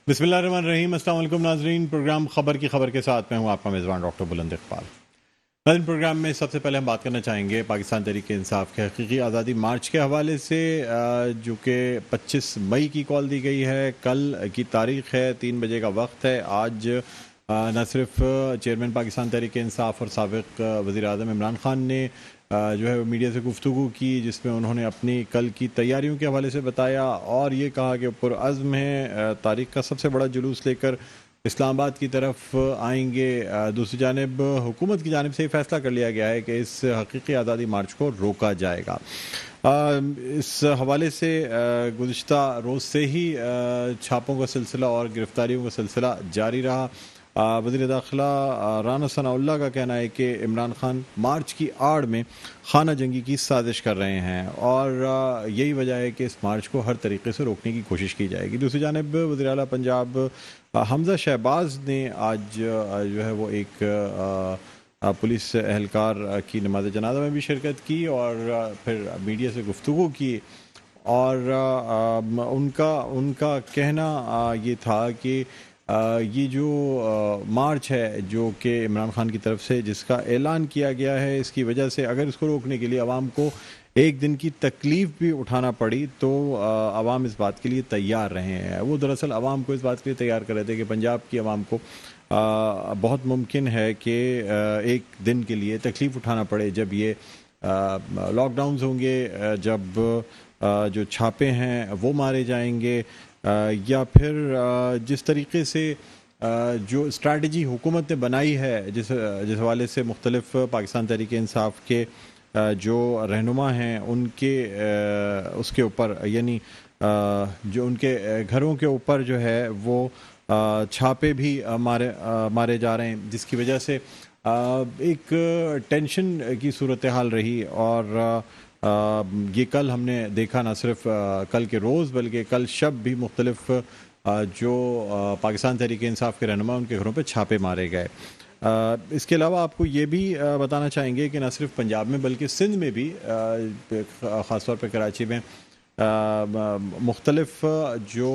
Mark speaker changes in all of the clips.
Speaker 1: बिस्मिल्लाहिर्रहमानिर्रहीम। अस्सलाम वालेकुम नाजरीन। प्रोग्राम खबर की खबर के साथ मैं हूँ आपका मेज़बान डॉक्टर बुलंद इकबाल। नाज़रीन, प्रोग्राम में सबसे पहले हम बात करना चाहेंगे पाकिस्तान तहरीक-ए-इंसाफ के हकीकी आज़ादी मार्च के हवाले से, जो कि 25 मई की कॉल दी गई है। कल की तारीख़ है, 3 बजे का वक्त है। आज न सिर्फ चेयरमैन पाकिस्तान तहरीक-ए-इंसाफ और साबिक़ वज़ीर-ए-आज़म इमरान ख़ान ने जो है मीडिया से गुफ्तगू की, जिसमें उन्होंने अपनी कल की तैयारियों के हवाले से बताया और ये कहा कि पुरअज़्म है, तारीख़ का सबसे बड़ा जुलूस लेकर इस्लामाबाद की तरफ आएंगे। दूसरी जानिब हुकूमत की जानिब से ये फ़ैसला कर लिया गया है कि इस हकीकी आज़ादी मार्च को रोका जाएगा। इस हवाले से गुज़िश्ता रोज़ से ही छापों का सिलसिला और गिरफ़्तारियों का सिलसिला जारी रहा। वज़ीर दाखिला राना सनाउल्लाह का कहना है कि इमरान ख़ान मार्च की आड़ में खाना जंगी की साजिश कर रहे हैं और यही वजह है कि इस मार्च को हर तरीके से रोकने की कोशिश की जाएगी। दूसरी जानिब वज़ीर आला पंजाब हमज़ा शहबाज ने आज जो है वो एक पुलिस एहलकार की नमाज जनाजा में भी शिरकत की और फिर मीडिया से गुफ्तगू की और उनका कहना ये था कि ये जो मार्च है जो कि इमरान ख़ान की तरफ से जिसका ऐलान किया गया है, इसकी वजह से अगर इसको रोकने के लिए आवाम को एक दिन की तकलीफ़ भी उठाना पड़ी तो आवाम इस बात के लिए तैयार रहे हैं। वो दरअसल आवाम को इस बात के लिए तैयार कर रहे थे कि पंजाब की आवाम को बहुत मुमकिन है कि एक दिन के लिए तकलीफ़ उठाना पड़े जब ये लॉकडाउन्स होंगे, जब जो छापे हैं वो मारे जाएंगे, या फिर जिस तरीके से जो स्ट्रैटेजी हुकूमत ने बनाई है, जिस हवाले से मुख्तलिफ पाकिस्तान तहरीक-ए-इंसाफ के जो रहनुमा हैं उनके उसके ऊपर, यानी जो उनके घरों के ऊपर जो है वो छापे भी मारे जा रहे हैं, जिसकी वजह से एक टेंशन की सूरत हाल रही। और ये कल हमने देखा, ना सिर्फ कल के रोज़ बल्कि कल शब भी मुख्तलिफ जो पाकिस्तान तहरीक-ए-इंसाफ के रहनुमा उनके घरों पे छापे मारे गए। इसके अलावा आपको ये भी बताना चाहेंगे कि न सिर्फ पंजाब में बल्कि सिंध में भी, ख़ास तौर पे कराची में मुख्तलिफ जो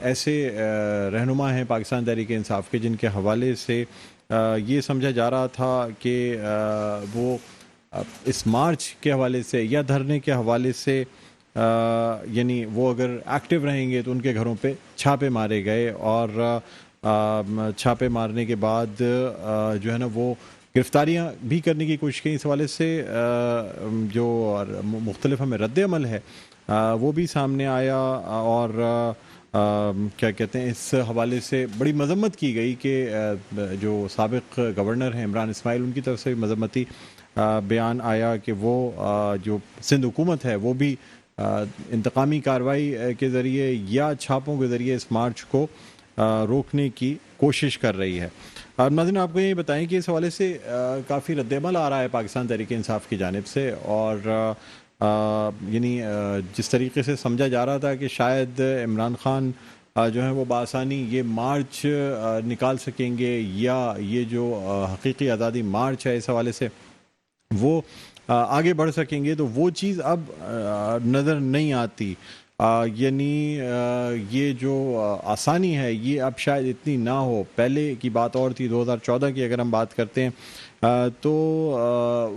Speaker 1: ऐसे रहनुमा हैं पाकिस्तान तहरीक-ए-इंसाफ के जिनके हवाले से ये समझा जा रहा था कि वो इस मार्च के हवाले से या धरने के हवाले से यानी वो अगर एक्टिव रहेंगे तो उनके घरों पे छापे मारे गए और छापे मारने के बाद जो है ना वो गिरफ्तारियां भी करने की कोशिश की। इस हवाले से जो मुख्तलिफ हमें रद्द-ए-अमल है वो भी सामने आया और क्या कहते हैं, इस हवाले से बड़ी मजम्मत की गई कि जो साबिक़ गवर्नर हैं इमरान इस्माइल, उनकी तरफ से मजम्मती बयान आया कि वो जो सिंध हुकूमत है वो भी इंतकामी कार्रवाई के ज़रिए या छापों के ज़रिए इस मार्च को रोकने की कोशिश कर रही है। नाज़रीन, आपको ये बताएं कि इस हवाले से काफ़ी रद्द-ए-अमल आ रहा है पाकिस्तान तहरीक-ए-इंसाफ की जानिब से और यानी जिस तरीके से समझा जा रहा था कि शायद इमरान ख़ान जो है वो बआसानी ये मार्च निकाल सकेंगे या ये जो हकीकी आज़ादी मार्च है इस हवाले से वो आगे बढ़ सकेंगे, तो वो चीज़ अब नज़र नहीं आती। यानी ये जो आसानी है ये अब शायद इतनी ना हो। पहले की बात और थी, 2014 की अगर हम बात करते हैं तो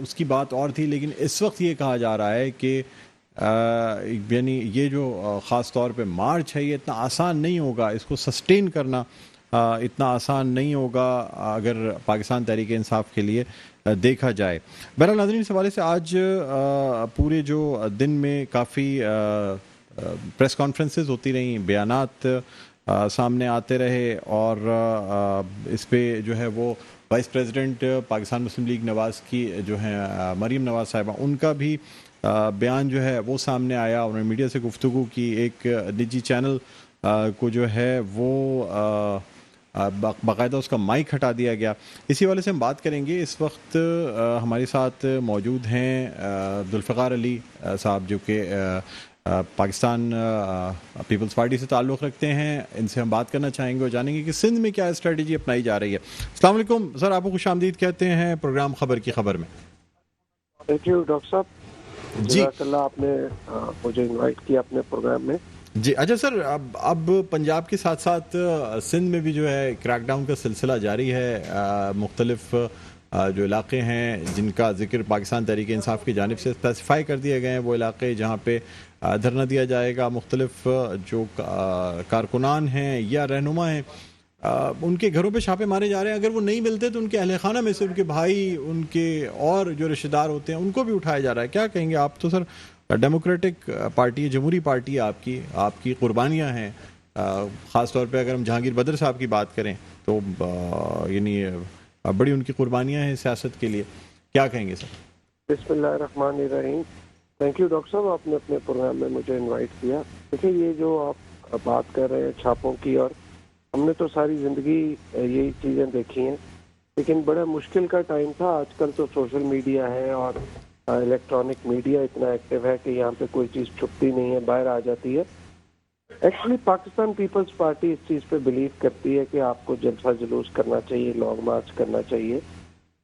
Speaker 1: उसकी बात और थी, लेकिन इस वक्त ये कहा जा रहा है कि यानी ये जो ख़ास तौर पे मार्च है ये इतना आसान नहीं होगा, इसको सस्टेन करना इतना आसान नहीं होगा अगर पाकिस्तान तहरीक-ए-इंसाफ के लिए देखा जाए। बहरहाल नाज़रीन, इस हवाले से आज पूरे जो दिन में काफ़ी प्रेस कॉन्फ्रेंसेस होती रहीं, बयानात सामने आते रहे और इस पे जो है वो वाइस प्रेसिडेंट पाकिस्तान मुस्लिम लीग नवाज़ की जो हैं मरीम नवाज़ साहिबा, उनका भी बयान जो है वो सामने आया। उन्होंने मीडिया से गुफ्तगू की, एक निजी चैनल को जो है वो बाकायदा उसका माइक हटा दिया गया। इसी वाले से हम बात करेंगे। इस वक्त हमारे साथ मौजूद हैं जुल्फ़िकार अली साहब, जो कि पाकिस्तान पीपल्स पार्टी से ताल्लुक़ रखते हैं। इनसे हम बात करना चाहेंगे और जानेंगे कि सिंध में क्या स्ट्रेटजी अपनाई जा रही है। अस्सलाम वालेकुम सर, आपको खुशामदीद कहते हैं प्रोग्राम खबर की खबर में।
Speaker 2: थैंक यू डॉक्टर साहब
Speaker 1: जी,
Speaker 2: आपने मुझे इनवाइट किया अपने प्रोग्राम में।
Speaker 1: جی اچھا سر، اب پنجاب کے ساتھ ساتھ سندھ میں بھی جو ہے کریک ڈاؤن کا سلسلہ جاری ہے. مختلف جو علاقے ہیں جن کا ذکر پاکستان تحریک انصاف کی جانب سے اسپیسیفائی کر دیے گئے ہیں، وہ علاقے جہاں پہ دھرنا دیا جائے گا. مختلف جو کارکنان ہیں یا رہنما ہیں ان کے گھروں پہ چھاپے مارے جا رہے ہیں. اگر وہ نہیں ملتے تو ان کے اہل خانہ میں سے ان کے بھائی، ان کے اور جو رشتہ دار ہوتے ہیں ان کو بھی اٹھایا جا رہا ہے. کیا کہیں گے آپ؟ تو سر ڈیموکریٹک پارٹی ہے، جمہوری پارٹی ہے، آپ کی قربانیاں ہیں. خاص طور پہ اگر ہم جہانگیر بدر صاحب کی بات کریں تو یعنی بڑی ان کی قربانیاں ہیں سیاست کے لیے. کیا کہیں گے سر؟
Speaker 2: بسم اللہ الرحمن الرحیم. تھینک یو ڈاکٹر صاحب، آپ نے اپنے پروگرام میں مجھے انوائٹ کیا. دیکھیے، یہ جو آپ بات کر رہے ہیں چھاپوں کی، اور ہم نے تو ساری زندگی یہی چیزیں دیکھی ہیں، لیکن بڑا مشکل کا ٹائم تھا. آج کل تو سوشل میڈیا ہے اور الیکٹرانک میڈیا اتنا ایکٹیو ہے کہ یہاں پہ کوئی چیز چھپتی نہیں ہے، باہر آ جاتی ہے. ایکچولی پاکستان پیپلز پارٹی اس چیز پہ بلیو کرتی ہے کہ آپ کو جلسہ جلوس کرنا چاہیے، لانگ مارچ کرنا چاہیے،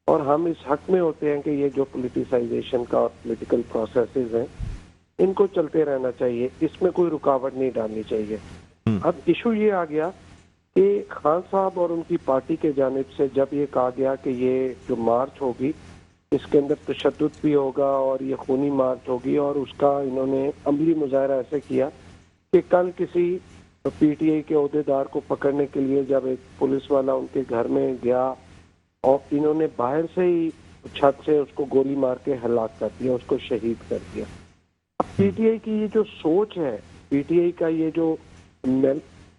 Speaker 2: اور ہم اس حق میں ہوتے ہیں کہ یہ جو پولیٹیسائزیشن کا اور پولیٹیکل پروسیسز ہیں ان کو چلتے رہنا چاہیے، اس میں کوئی رکاوٹ نہیں ڈالنی چاہیے. اب ایشو یہ آ گیا کہ خان صاحب اور ان کی پارٹی کے جانب سے جب یہ کہا گیا کہ یہ جو مارچ ہوگی اس کے اندر تشدد بھی ہوگا اور یہ خونی مارچ ہوگی، اور اس کا انہوں نے عملی مظاہرہ ایسے کیا کہ کل کسی پی ٹی آئی کے عہدیدار کو پکڑنے کے لیے جب ایک پولیس والا ان کے گھر میں گیا اور انہوں نے باہر سے ہی چھت سے اس کو گولی مار کے ہلاک کر دیا، اس کو شہید کر دیا. اب پی ٹی آئی کی یہ جو سوچ ہے، پی ٹی آئی کا یہ جو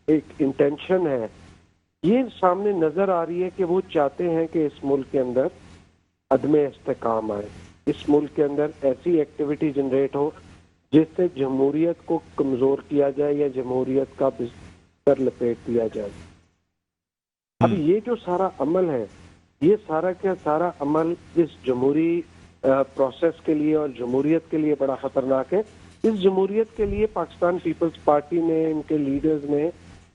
Speaker 2: ایک انٹینشن ہے، یہ سامنے نظر آ رہی ہے کہ وہ چاہتے ہیں کہ اس ملک کے اندر عدم استحکام آئے، اس ملک کے اندر ایسی ایکٹیویٹی جنریٹ ہو جس سے جمہوریت کو کمزور کیا جائے یا جمہوریت کا بستر لپیٹ دیا جائے. اب یہ جو سارا عمل ہے، یہ سارا کا سارا عمل اس جمہوری پروسیس کے لیے اور جمہوریت کے لیے بڑا خطرناک ہے. اس جمہوریت کے لیے پاکستان پیپلز پارٹی نے، ان کے لیڈرز نے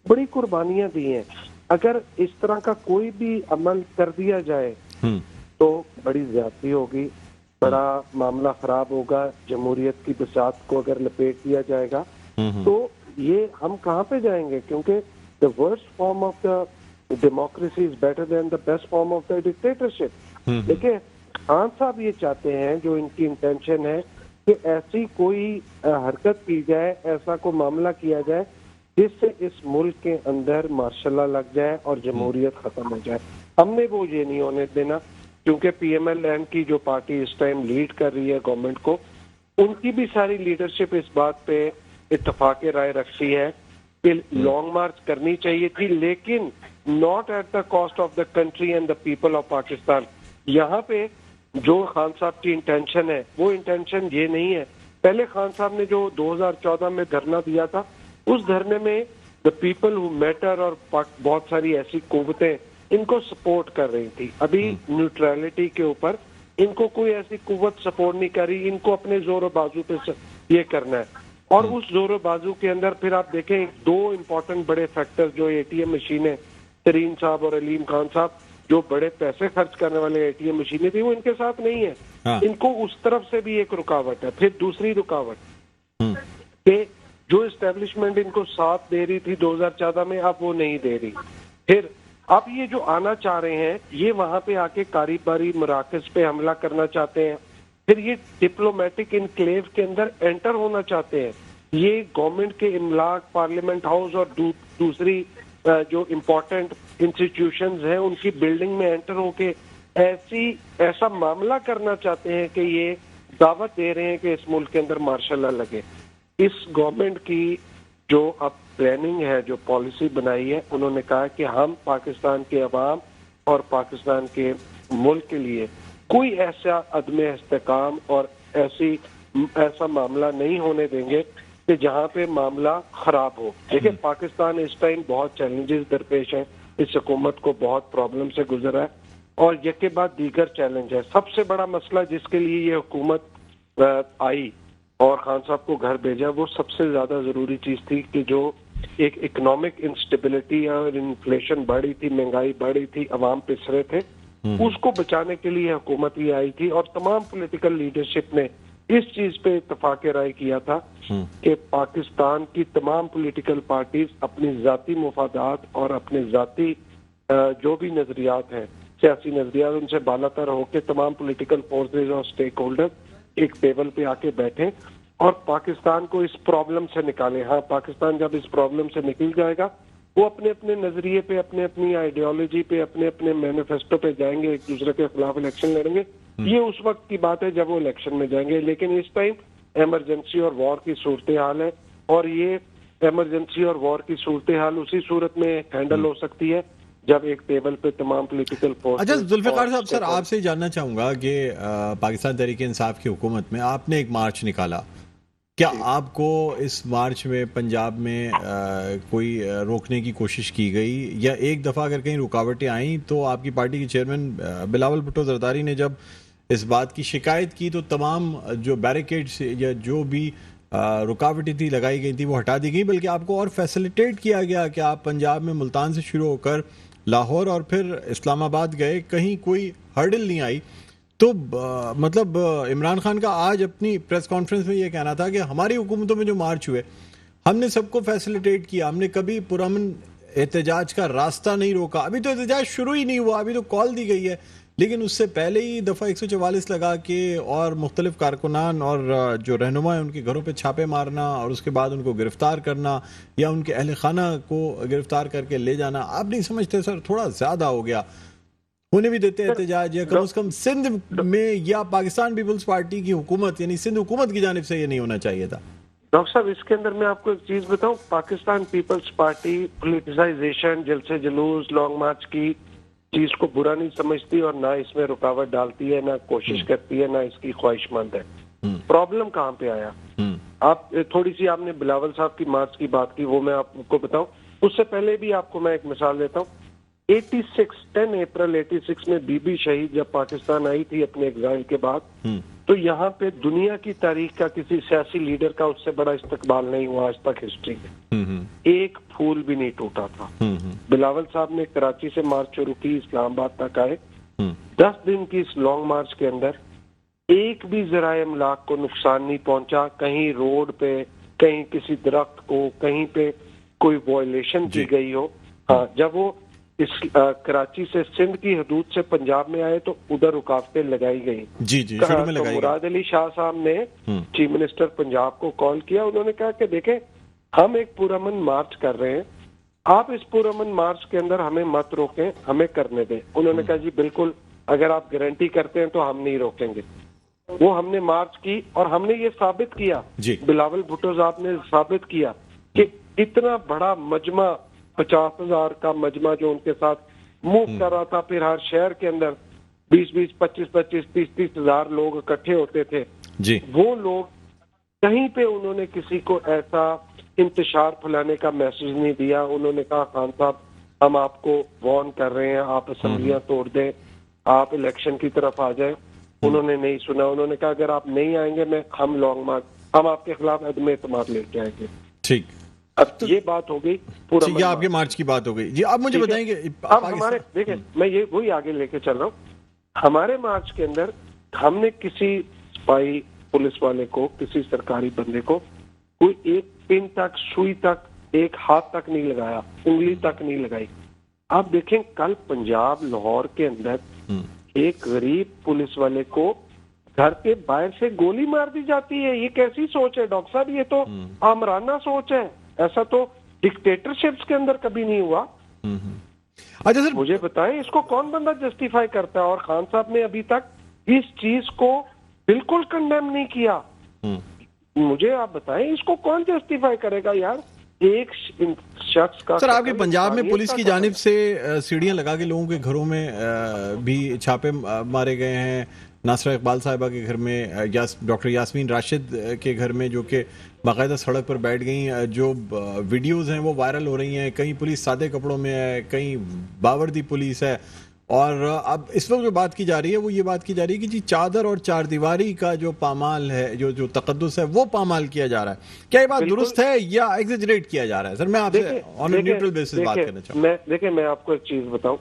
Speaker 2: بڑی قربانیاں دی ہیں. اگر اس طرح کا کوئی بھی عمل کر دیا جائے تو بڑی زیادتی ہوگی، بڑا معاملہ خراب ہوگا. جمہوریت کی بساط کو اگر لپیٹ دیا جائے گا تو یہ ہم کہاں پہ جائیں گے؟ کیونکہ the worst form of the democracy is better than the best form of the dictatorship. دیکھیں، خان صاحب یہ چاہتے ہیں، جو ان کی انٹینشن ہے کہ ایسی کوئی حرکت کی جائے، ایسا کوئی معاملہ کیا جائے جس سے اس ملک کے اندر ماشاء اللہ لگ جائے اور جمہوریت ختم ہو جائے. ہم نے وہ یہ نہیں ہونے دینا، کیونکہ پی ایم ایل این کی جو پارٹی اس ٹائم لیڈ کر رہی ہے گورنمنٹ کو، ان کی بھی ساری لیڈرشپ اس بات پہ اتفاق رائے رکھتی ہے کہ لانگ مارچ کرنی چاہیے تھی، لیکن not at the cost of the country and the people of Pakistan. یہاں پہ جو خان صاحب کی انٹینشن ہے وہ انٹینشن یہ نہیں ہے. پہلے خان صاحب نے جو 2014 میں دھرنا دیا تھا، اس دھرنے میں دا پیپل ہو میٹر اور بہت ساری ایسی قوتیں ان کو سپورٹ کر رہی تھی. ابھی نیوٹرلٹی کے اوپر ان کو کوئی ایسی قوت سپورٹ نہیں کر رہی، ان کو اپنے زور و بازو پہ یہ کرنا ہے. اور اس زور و بازو کے اندر پھر آپ دیکھیں دو امپورٹنٹ بڑے فیکٹر جو اے ٹی ایم مشینیں، ترین صاحب اور علیم خان صاحب جو بڑے پیسے خرچ کرنے والے اے ٹی ایم مشینیں تھیں، وہ ان کے ساتھ نہیں ہے. ان کو اس طرف سے بھی ایک رکاوٹ ہے. پھر دوسری رکاوٹ کہ جو اسٹیبلشمنٹ ان کو ساتھ دے رہی تھی 2014 میں، اب وہ نہیں دے رہی. پھر اب یہ جو آنا چاہ رہے ہیں، یہ وہاں پہ آ کے کاروباری مراکز پہ حملہ کرنا چاہتے ہیں. پھر یہ ڈپلومیٹک انکلیو کے اندر انٹر ہونا چاہتے ہیں. یہ گورنمنٹ کے املاک، پارلیمنٹ ہاؤس اور دوسری جو امپورٹنٹ انسٹیٹیوشنز ہیں ان کی بلڈنگ میں انٹر ہو کے ایسا معاملہ کرنا چاہتے ہیں کہ یہ دعوت دے رہے ہیں کہ اس ملک کے اندر مارشل لا لگے. اس گورنمنٹ کی جو اب پلاننگ ہے، جو پالیسی بنائی ہے، انہوں نے کہا کہ ہم پاکستان کے عوام اور پاکستان کے ملک کے لیے کوئی ایسا عدم استحکام اور ایسا معاملہ نہیں ہونے دیں گے کہ جہاں پہ معاملہ خراب ہو. دیکھیں، پاکستان اس ٹائم بہت چیلنجز درپیش ہیں، اس حکومت کو بہت پرابلم سے گزرا ہے، اور یک کے بعد دیگر چیلنج ہے. سب سے بڑا مسئلہ جس کے لیے یہ حکومت آئی اور خان صاحب کو گھر بھیجا، وہ سب سے زیادہ ضروری چیز تھی کہ جو ایک اکنامک انسٹیبلٹی اور انفلیشن بڑھی تھی، مہنگائی بڑھی تھی، عوام پسرے تھے، اس کو بچانے کے لیے حکومت ہی آئی تھی. اور تمام پولیٹیکل لیڈرشپ نے इस चीज पे इत्तेफाक राय किया था कि पाकिस्तान की तमाम पॉलिटिकल पार्टीज अपनी जाती मुफादात और अपने जाती जो भी नजरियात हैं, सियासी नजरियात, उनसे बालातर होकर तमाम पॉलिटिकल फोर्सेज और स्टेक होल्डर एक टेबल पे आके बैठे और पाकिस्तान को इस प्रॉब्लम से निकाले। हाँ, पाकिस्तान जब इस प्रॉब्लम से निकल जाएगा, वो अपने अपने नजरिए पे, अपने अपनी आइडियोलॉजी पे, अपने अपने मैनिफेस्टो पे जाएंगे, एक दूसरे के खिलाफ इलेक्शन लड़ेंगे। ये उस वक्त की बात है जब वो इलेक्शन में जाएंगे, लेकिन इस टाइम इमरजेंसी और वॉर की सूरत हाल है, और ये इमरजेंसी और वॉर की सूरत हाल उसी सूरत में हैंडल हो सकती है जब एक टेबल पे तमाम पॉलिटिकल फोर्स।
Speaker 1: अच्छा जुल्फिकार साहब, सर आपसे ही जानना चाहूंगा कि पाकिस्तान तहरीक इंसाफ की हुकूमत में आपने एक मार्च निकाला, क्या आपको इस मार्च में पंजाब में कोई रोकने की कोशिश की गई, या एक दफ़ा अगर कहीं रुकावटें आईं तो आपकी पार्टी के चेयरमैन बिलावल भुट्टो जरदारी ने जब इस बात की शिकायत की तो तमाम जो बैरिकेड्स या जो भी रुकावटें थी लगाई गई थी वो हटा दी गई, बल्कि आपको और फैसिलिटेट किया गया कि आप पंजाब में मुल्तान से शुरू होकर लाहौर और फिर इस्लामाबाद गए, कहीं कोई हर्डल नहीं आई। तो मतलब इमरान खान का आज अपनी प्रेस कॉन्फ्रेंस में ये कहना था कि हमारी हुकूमतों में जो मार्च हुए हमने सबको फैसिलिटेट किया, हमने कभी पुरअमन एहतजाज का रास्ता नहीं रोका। अभी तो एहतजाज शुरू ही नहीं हुआ, अभी तो कॉल दी गई है, लेकिन उससे पहले ही दफ़ा 144 लगा के और मुख्तलिफ कारकुनान और जो रहनुमा है उनके घरों पे छापे मारना और उसके बाद उनको गिरफ्तार करना या उनके अहल खाना को गिरफ्तार करके ले जाना, आप नहीं समझते सर थोड़ा ज़्यादा हो गया? होने भी देते एहतजाज, या कम से कम सिंध में या पाकिस्तान पीपल्स पार्टी की हुकूमत यानी सिंध हुकूमत की जानिब से ये नहीं होना चाहिए था।
Speaker 2: डॉक्टर साहब, इसके अंदर मैं आपको एक चीज बताऊं, पाकिस्तान पीपल्स पार्टी पोलिटिसाइजेशन, जलसे जुलूस, लॉन्ग मार्च की चीज को बुरा नहीं समझती और ना इसमें रुकावट डालती है, ना कोशिश करती है, ना इसकी ख्वाहिशमंद है। प्रॉब्लम कहाँ पे आया? आप थोड़ी सी आपने बिलावल साहब की मार्च की बात की, वो मैं आपको बताऊं। उससे पहले भी आपको मैं एक मिसाल देता हूँ। 10 अप्रैल 86 में बीबी शहीद जब पाकिस्तान आई थी अपने एग्जाइल के बाद, तो यहाँ पे दुनिया की तारीख का किसी सियासी लीडर का उससे बड़ा इस्तकबाल नहीं हुआ आज तक हिस्ट्री में। एक फूल भी नहीं टूटा था। बिलावल साहब ने कराची से मार्च शुरू की, इस्लामाबाद तक आए। 10 दिन की इस लॉन्ग मार्च के अंदर एक भी ज़राए इमलाक को नुकसान नहीं पहुंचा। कहीं रोड पे, कहीं किसी दरख्त को, कहीं पे कोई वायलेशन की गई हो। हाँ, जब वो इस कराची से सिंध की हदूद से पंजाब में आए तो उधर रुकावटें लगाई गई।
Speaker 1: जी जी, शुरू में लगाई गई।
Speaker 2: मुराद अली शाह साहब ने चीफ मिनिस्टर पंजाब को कॉल किया, उन्होंने कहा कि देखें हम एक पुरअमन मार्च कर रहे हैं, आप इस पुरअमन मार्च के अंदर हमें मत रोकें, हमें करने दें। उन्होंने कहा जी बिल्कुल, अगर आप गारंटी करते हैं तो हम नहीं रोकेंगे। वो हमने मार्च की और हमने ये साबित किया, बिलावल भुट्टो साहब ने साबित किया कि इतना बड़ा मजमा, 50,000 का मजमा जो उनके साथ मूव कर रहा था, फिर हर शहर के अंदर 20-20, 25-25, 30-30 हजार लोग इकट्ठे होते थे जी। वो लोग कहीं पे उन्होंने किसी को ऐसा इंतशार फैलाने का मैसेज नहीं दिया। उन्होंने कहा खान साहब हम आपको वार्न कर रहे हैं, आप असेंबलियां तोड़ दें, आप इलेक्शन की तरफ आ जाए। उन्होंने नहीं सुना। उन्होंने कहा अगर आप नहीं आएंगे हम लॉन्ग मार्च, हम आपके खिलाफ अदम एतमाद लेके आएंगे।
Speaker 1: ठीक,
Speaker 2: अब तो ये बात हो गई पूरा,
Speaker 1: ये आपके मार्च की बात हो गई जी। आप मुझे बताएंगे
Speaker 2: अब हमारे, देखिए मैं ये वही आगे लेके चल रहा हूँ। हमारे मार्च के अंदर हमने किसी सिपाही पुलिस वाले को, किसी सरकारी बंदे को कोई एक पिन तक, सुई तक, एक हाथ तक नहीं लगाया, उंगली तक नहीं लगाई। आप देखें कल पंजाब लाहौर के अंदर एक गरीब पुलिस वाले को घर के बाहर से गोली मार दी जाती है। ये कैसी सोच है डॉक्टर साहब? ये तो आमराना सोच है। ऐसा तो डिक्टेटरशिप्स के अंदर कभी नहीं हुआ।
Speaker 1: अच्छा सर,
Speaker 2: मुझे बताएं इसको कौन बंदा जस्टिफाई करता है? और खान साहब ने अभी तक इस चीज को बिल्कुल कंडेम नहीं किया। मुझे आप बताएं इसको कौन जस्टिफाई करेगा यार? एक शख्स का
Speaker 1: सर, आपके पंजाब में पुलिस की जानिब से सीढ़ियां लगा के लोगों के घरों में भी छापे मारे गए हैं। नासरा इकबाल साहिबा के घर में, डॉक्टर यास्मीन राशिद के घर में, जो कि बाकायदा सड़क पर बैठ गई। जो वीडियोस हैं वो वायरल हो रही हैं। कहीं पुलिस सादे कपड़ों में है, कहीं बावर्दी पुलिस है। और अब इस वक्त जो बात की जा रही है वो ये बात की जा रही है कि जी चादर और चार दीवारी का जो पामाल है, जो तकद्दुस है, वो पामाल किया जा रहा है। क्या ये बात दुरुस्त है या एग्जेजरेट किया जा रहा है? सर मैं आपसे ऑन अ न्यूट्रल बेसिस बात करना चाहूँगा।
Speaker 2: देखिए मैं आपको एक चीज बताऊं,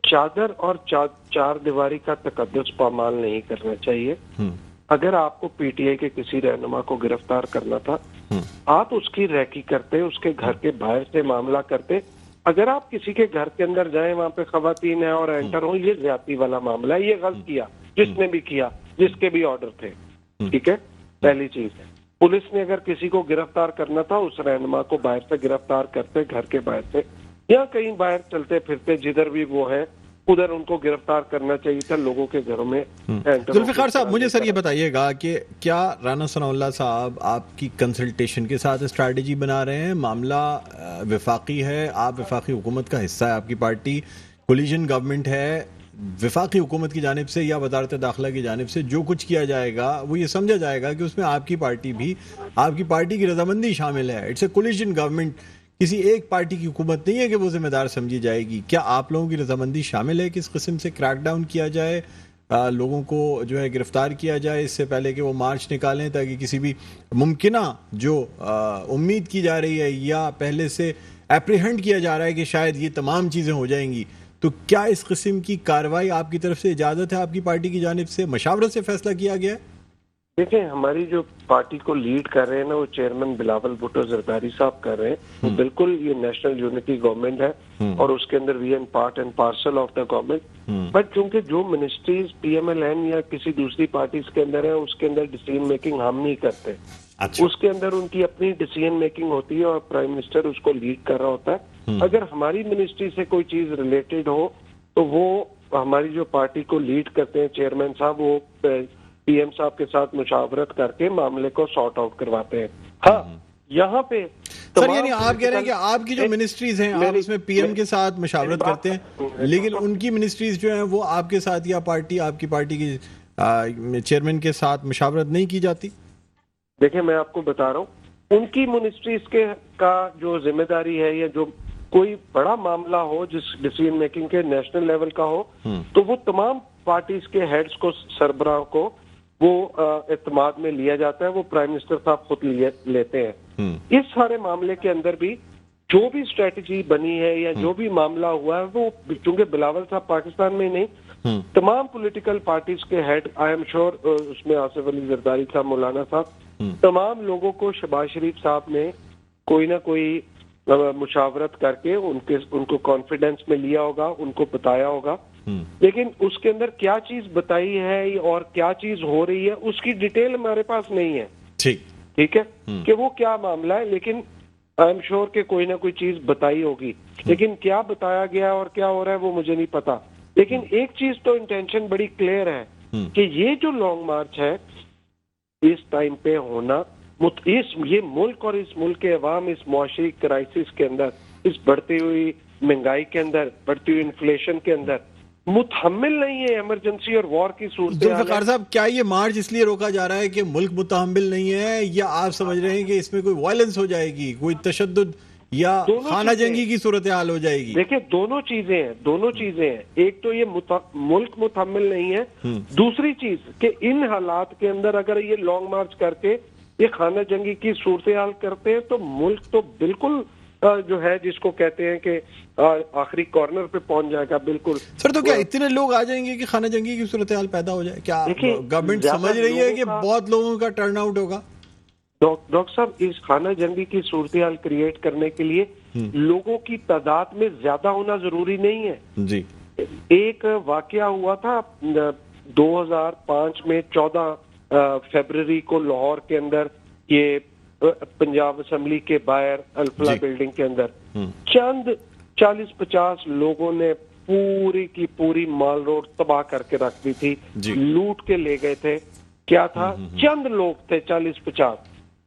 Speaker 2: चादर और चार दीवारी का तकद्दुस पामाल नहीं करना चाहिए। اگر آپ کو پی ٹی آئی کے کسی رہنما کو گرفتار کرنا تھا آپ اس کی ریکی کرتے، اس کے گھر کے باہر سے معاملہ کرتے. اگر آپ کسی کے گھر کے اندر جائیں وہاں پہ خواتین ہیں اور انٹر ہوں، یہ زیادتی والا معاملہ ہے. یہ غلط کیا جس نے بھی کیا، جس کے بھی آرڈر تھے. ٹھیک ہے، پہلی چیز. پولیس نے اگر کسی کو گرفتار کرنا تھا اس رہنما کو باہر سے گرفتار کرتے، گھر کے باہر سے، یا کہیں باہر چلتے پھرتے جدھر بھی وہ ہے ادھر ان کو گرفتار کرنا چاہیے تھا. لوگوں کے گھروں میں
Speaker 1: ذوالفقار صاحب مجھے سر یہ بتائیے گا کہ کیا رانا ثناء اللہ صاحب آپ کی کنسلٹیشن کے ساتھ اسٹریٹجی بنا رہے ہیں؟ معاملہ وفاقی ہے، آپ وفاقی حکومت کا حصہ ہے، آپ کی پارٹی کولیجن گورنمنٹ ہے. وفاقی حکومت کی جانب سے یا وزارت داخلہ کی جانب سے جو کچھ کیا جائے گا وہ یہ سمجھا جائے گا کہ اس میں آپ کی پارٹی بھی، آپ کی پارٹی کی رضامندی شامل ہے. اٹس اے کولیجن گورنمنٹ، کسی ایک پارٹی کی حکومت نہیں ہے کہ وہ ذمہ دار سمجھی جائے گی. کیا آپ لوگوں کی رضامندی شامل ہے کہ اس قسم سے کریک ڈاؤن کیا جائے، لوگوں کو جو ہے گرفتار کیا جائے اس سے پہلے کہ وہ مارچ نکالیں، تاکہ کسی بھی ممکنہ جو امید کی جا رہی ہے یا پہلے سے اپریہنڈ کیا جا رہا ہے کہ شاید یہ تمام چیزیں ہو جائیں گی، تو کیا اس قسم کی کارروائی آپ کی طرف سے اجازت ہے؟ آپ کی پارٹی کی جانب سے مشاورت سے فیصلہ کیا گیا ہے؟
Speaker 2: دیکھیں، ہماری جو پارٹی کو لیڈ کر رہے ہیں نا وہ چیئرمین بلاول بھٹو زرداری صاحب کر رہے ہیں. وہ بالکل یہ نیشنل یونٹی گورنمنٹ ہے اور اس کے اندر we an part and parcel of the government. But چونکہ جو ministries P M L N یا کسی دوسری پارٹیز کے اندر ہیں اس کے اندر ڈیسیژن میکنگ ہم نہیں کرتے. اس کے اندر ان کی اپنی ڈیسیژن میکنگ ہوتی ہے اور پرائم منسٹر اس کو لیڈ کر رہا ہوتا ہے. اگر ہماری منسٹری سے کوئی چیز ریلیٹڈ ہو تو وہ ہماری جو پارٹی کو لیڈ کرتے ہیں چیئرمین صاحب، وہ پی ایم صاحب کے ساتھ مشاورت کر کے معاملے کو سارٹ آؤٹ کرواتے ہیں. ہاں، یہاں پہ
Speaker 1: سر یعنی آپ کہہ رہے ہیں کہ آپ کی جو منسٹریز ہیں آپ اس میں پی ایم کے ساتھ مشاورت کرتے ہیں، لیکن ان کی منسٹریز جو ہیں وہ آپ کے ساتھ یا آپ کی پارٹی کی چیئرمین کے ساتھ مشاورت نہیں کی جاتی؟
Speaker 2: دیکھیں، میں آپ کو بتا رہا ہوں، ان کی منسٹریز کا جو ذمہ داری ہے یا جو کوئی بڑا معاملہ ہو جس ڈیسیژن میکنگ کے نیشنل لیول کا ہو تو وہ تمام پارٹیز کے ہیڈز کو، سربراہ کو وہ اعتماد میں لیا جاتا ہے. وہ پرائم منسٹر صاحب خود لیتے ہیں. اس سارے معاملے کے اندر بھی جو بھی اسٹریٹجی بنی ہے یا جو بھی معاملہ ہوا ہے وہ چونکہ بلاول صاحب پاکستان میں نہیں، تمام پولیٹیکل پارٹیز کے ہیڈ، آئی ایم شور اس میں آصف علی زرداری صاحب، مولانا صاحب، تمام لوگوں کو شہباز شریف صاحب نے کوئی نہ کوئی مشاورت کر کے ان کو کانفیڈنس میں لیا ہوگا، ان کو بتایا ہوگا. لیکن اس کے اندر کیا چیز بتائی ہے اور کیا چیز ہو رہی ہے اس کی ڈیٹیل ہمارے پاس نہیں ہے. ٹھیک ہے کہ وہ کیا معاملہ ہے، لیکن آئی ایم شور کہ کوئی نہ کوئی چیز بتائی ہوگی. لیکن کیا بتایا گیا اور کیا ہو رہا ہے وہ مجھے نہیں پتا. لیکن ایک چیز تو انٹینشن بڑی کلیئر ہے کہ یہ جو لانگ مارچ ہے اس ٹائم پہ ہونا، یہ ملک اور اس ملک کے عوام اس معاشی کرائسس کے اندر، اس بڑھتی ہوئی مہنگائی کے اندر، بڑھتی ہوئی انفلیشن کے اندر متحمل نہیں ہے. ایمرجنسی اور وار کی صورت.
Speaker 1: ذوالفقار صاحب، کیا یہ مارچ اس لیے روکا جا رہا ہے کہ ملک متحمل نہیں ہے، یا آپ سمجھ رہے ہیں کہ اس میں کوئی وائلنس ہو جائے گی، کوئی تشدد یا خانہ جنگی کی صورتحال ہو جائے گی؟
Speaker 2: دیکھیں، دونوں چیزیں ہیں. ایک تو یہ ملک متحمل نہیں ہے، دوسری چیز کہ ان حالات کے اندر اگر یہ لانگ مارچ کر کے یہ خانہ جنگی کی صورتحال کرتے ہیں تو ملک تو بالکل جو ہے جس کو کہتے ہیں کہ آخری کارنر پہ پہنچ جائے گا. بالکل
Speaker 1: سر، تو کیا اتنے لوگ آ جائیں گے کہ خانہ جنگی کی صورتحال پیدا ہو جائے؟ کیا گورنمنٹ سمجھ رہی ہے کہ بہت لوگوں کا ٹرن آؤٹ ہوگا؟
Speaker 2: ڈاکٹر صاحب، اس خانہ جنگی کی صورتحال کریٹ کرنے کے لیے لوگوں کی تعداد میں زیادہ ہونا ضروری نہیں ہے.
Speaker 1: جی،
Speaker 2: ایک واقعہ ہوا تھا 2005 میں 14 فیبروری کو لاہور کے اندر، یہ پنجاب اسمبلی کے باہر الفلا بلڈنگ کے اندر چند 40-50 لوگوں نے پوری کی پوری مال روڈ تباہ کر کے رکھ دی تھی، لوٹ کے لے گئے تھے. کیا تھا؟ چند لوگ تھے، 40-50،